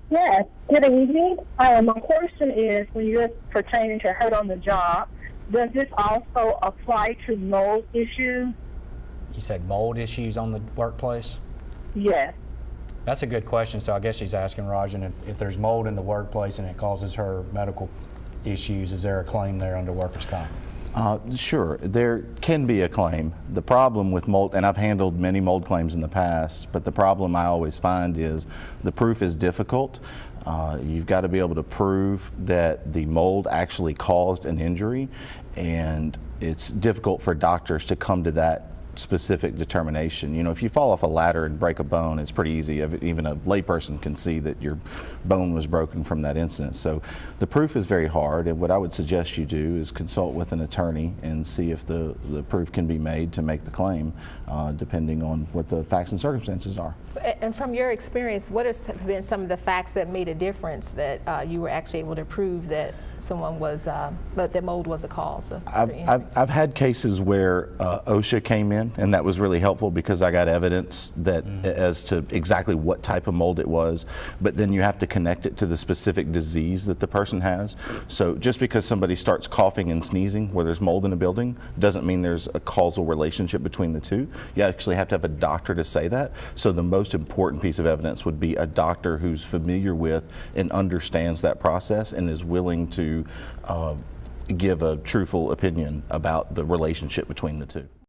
Yes, good evening. My question is, when you're pertaining to hurt on the job, does this also apply to mold issues? You said mold issues on the workplace? Yes. That's a good question. So I guess she's asking, Rajan, if there's mold in the workplace and it causes her medical issues, is there a claim there under workers' comp? Sure, there can be a claim. The problem with mold, and I've handled many mold claims in the past, but the problem I always find is the proof is difficult. You've got to be able to prove that the mold actually caused an injury, and it's difficult for doctors to come to that specific determination. You know, if you fall off a ladder and break a bone, it's pretty easy. Even a layperson can see that your bone was broken from that incident. So the proof is very hard, and what I would suggest you do is consult with an attorney and see if the proof can be made to make the claim, depending on what the facts and circumstances are. And from your experience, what have been some of the facts that made a difference that you were actually able to prove that someone was, that mold was a cause of I've had cases where OSHA came in, and that was really helpful because I got evidence that as to exactly what type of mold it was, but then you have to connect it to the specific disease that the person has. So just because somebody starts coughing and sneezing where there's mold in a building doesn't mean there's a causal relationship between the two. You actually have to have a doctor to say that. So the most important piece of evidence would be a doctor who's familiar with and understands that process and is willing to give a truthful opinion about the relationship between the two.